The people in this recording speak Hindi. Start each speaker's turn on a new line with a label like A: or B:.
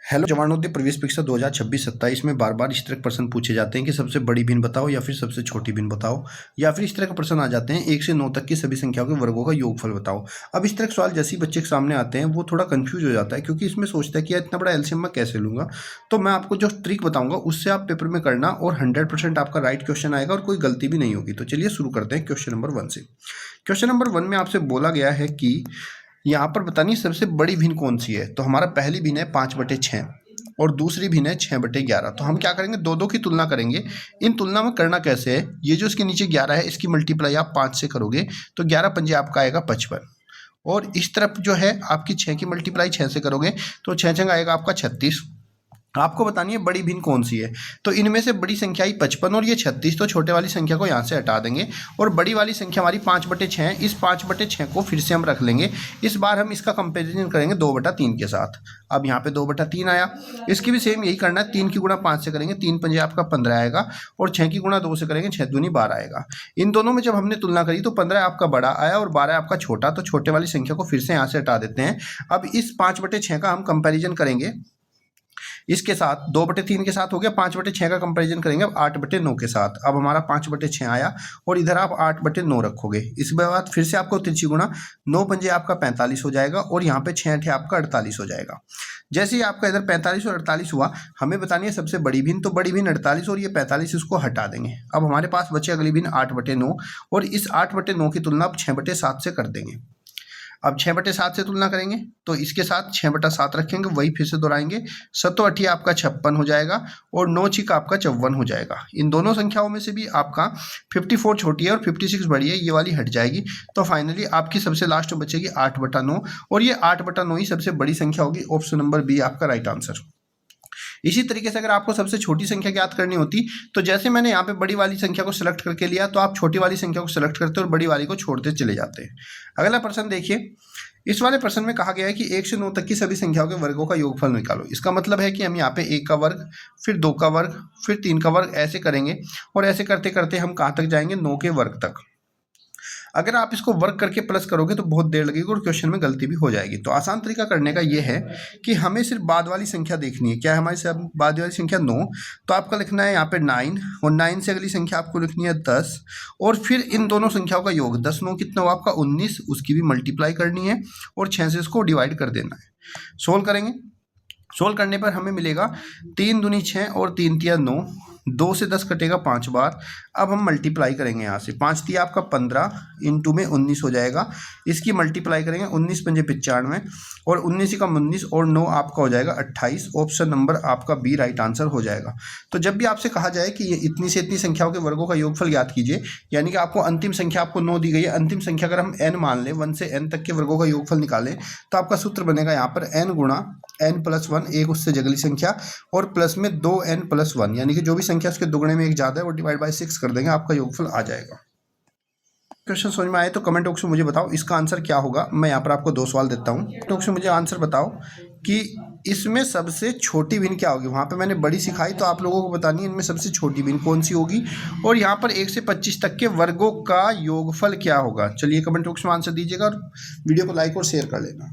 A: हेलो जवानों, प्रवेश परीक्षा 2026-27 में बार बार इस तरह के प्रश्न पूछे जाते हैं कि सबसे बड़ी भिन्न बताओ या फिर सबसे छोटी भिन्न बताओ, या फिर इस तरह के प्रश्न आ जाते हैं 1 से 9 तक की सभी संख्याओं के वर्गों का योगफल बताओ। अब इस तरह के सवाल जैसे ही बच्चे के सामने आते हैं वो थोड़ा कंफ्यूज हो जाता है, क्योंकि इसमें सोचता है कि यार इतना बड़ा एलसीएम मैं कैसे लूंगा। तो मैं आपको जो ट्रिक बताऊंगा उससे आप पेपर में करना और 100% आपका राइट क्वेश्चन आएगा और कोई गलती भी नहीं होगी। तो चलिए शुरू करते हैं क्वेश्चन नंबर 1 से। क्वेश्चन नंबर 1 में आपसे बोला गया है कि यहाँ पर बतानी सबसे बड़ी भिन्न कौन सी है। तो हमारा पहली भिन्न है 5/6 और दूसरी भिन्न है 6/11। तो हम क्या करेंगे, दो दो की तुलना करेंगे। इन तुलना में करना कैसे है, ये जो इसके नीचे 11 है इसकी मल्टीप्लाई आप 5 से करोगे तो 11 पंजे आपका आएगा 55, और इस तरफ जो है आपकी 6 की मल्टीप्लाई 6 से करोगे तो 6 छंग आएगा आपका 36। आपको बतानी है बड़ी भिन्न कौन सी है। तो इनमें से बड़ी संख्या ही 55 और ये 36, तो छोटे वाली संख्या को यहाँ से हटा देंगे और बड़ी वाली संख्या हमारी 5/6 है। इस 5/6 को फिर से हम रख लेंगे। इस बार हम इसका कंपेरिजन करेंगे 2/3 के साथ। अब यहाँ पे 2/3 आया, इसकी भी सेम यही करना है। 3 की गुणा 5 से करेंगे 3 पंजे आपका 15 आएगा, और 6 की गुणा 2 से करेंगे 6 दूनी 12 आएगा। इन दोनों में जब हमने तुलना करी तो 15 आपका बड़ा आया और 12 आपका छोटा, तो छोटे वाली संख्या को फिर से यहाँ से हटा देते हैं। अब इस 5/6 का हम कंपेरिजन करेंगे इसके साथ, 2/3 के साथ हो गया। 5/6 का कंपैरिजन करेंगे अब 8/9 के साथ। अब हमारा 5/6 आया और इधर आप 8/9 रखोगे। इसके बाद फिर से आपको तिरछी गुणा, 9 पंजे आपका 45 हो जाएगा और यहाँ पे 6 8 आपका 48 हो जाएगा। जैसे ही आपका इधर 45 और 48 हुआ, हमें बतानी है सबसे बड़ी भिन्न। तो बड़ी भिन्न 48 और ये 45 इसको हटा देंगे। अब हमारे पास बचे अगली भिन्न 8/9, और इस 8/9 की तुलना आप 6/7 से कर देंगे। अब 6/7 से तुलना करेंगे तो इसके साथ 6/7 रखेंगे, वही फिर से दोहराएंगे। 7 8 आपका 56 हो जाएगा और 9 6 आपका 54 हो जाएगा। इन दोनों संख्याओं में से भी आपका 54 छोटी है और 56 बड़ी है, ये वाली हट जाएगी। तो फाइनली आपकी सबसे लास्ट बचेगी 8/9, और ये 8/9 ही सबसे बड़ी संख्या होगी। ऑप्शन नंबर बी आपका राइट आंसर। इसी तरीके से अगर आपको सबसे छोटी संख्या ज्ञात करनी होती, तो जैसे मैंने यहाँ पे बड़ी वाली संख्या को सिलेक्ट करके लिया, तो आप छोटी वाली संख्या को सिलेक्ट करते और बड़ी वाली को छोड़ते चले जाते हैं। अगला प्रश्न देखिए। इस वाले प्रश्न में कहा गया है कि 1 से 9 तक की सभी संख्याओं के वर्गों का योगफल निकालो। इसका मतलब है कि हम यहाँ पे 1 का वर्ग, फिर 2 का वर्ग, फिर 3 का वर्ग ऐसे करेंगे, और ऐसे करते करते हम कहाँ तक जाएंगे, 9 के वर्ग तक। अगर आप इसको वर्क करके प्लस करोगे तो बहुत देर लगेगी और क्वेश्चन में गलती भी हो जाएगी। तो आसान तरीका करने का ये है कि हमें सिर्फ बाद वाली संख्या देखनी है। क्या है हमारी सब बाद वाली संख्या 9, तो आपका लिखना है यहाँ पे 9, और 9 से अगली संख्या आपको लिखनी है 10, और फिर इन दोनों संख्याओं का योग 10 9 कितना हुआ आपका 19, उसकी भी मल्टीप्लाई करनी है और 6 से इसको डिवाइड कर देना है। सोल्व करेंगे। सोल्व करने पर हमें मिलेगा 3 दूनी 6 और 3 तिया 9, 2 से 10 कटेगा 5 बार। अब हम मल्टीप्लाई करेंगे यहाँ से, 5 तिया आपका 15, इंटू में 19 हो जाएगा। इसकी मल्टीप्लाई करेंगे 19 पंजे 95, और 19 का 19 और 9 आपका हो जाएगा 28। ऑप्शन नंबर आपका बी राइट आंसर हो जाएगा। तो जब भी आपसे कहा जाए कि ये इतनी से इतनी संख्याओं के वर्गों का योगफल ज्ञात कीजिए, यानी कि आपको अंतिम संख्या आपको 9 दी गई है, अंतिम संख्या अगर हम n मान लें, 1 से n तक के वर्गों का योगफल निकालें, तो आपका सूत्र बनेगा यहाँ पर n गुणा n+1, एक उससे जगली संख्या, और प्लस में 2n+1, यानी कि जो भी संख्या उसके दुगने में एक ज़्यादा है वो डिवाइड बाय 6 कर देंगे, आपका योगफल आ जाएगा। क्वेश्चन समझ में आए तो कमेंट बॉक्स में मुझे बताओ इसका आंसर क्या होगा। मैं यहाँ पर आपको 2 सवाल देता हूँ, कमेंट बॉक्स में मुझे आंसर बताओ कि इसमें सबसे छोटी भिन्न क्या होगी। वहाँ पे मैंने बड़ी सिखाई, तो आप लोगों को बतानी है इनमें सबसे छोटी भिन्न कौन सी होगी, और यहाँ पर 1 से 25 तक के वर्गों का योगफल क्या होगा। चलिए कमेंट बॉक्स में आंसर दीजिएगा और वीडियो को लाइक और शेयर कर लेना।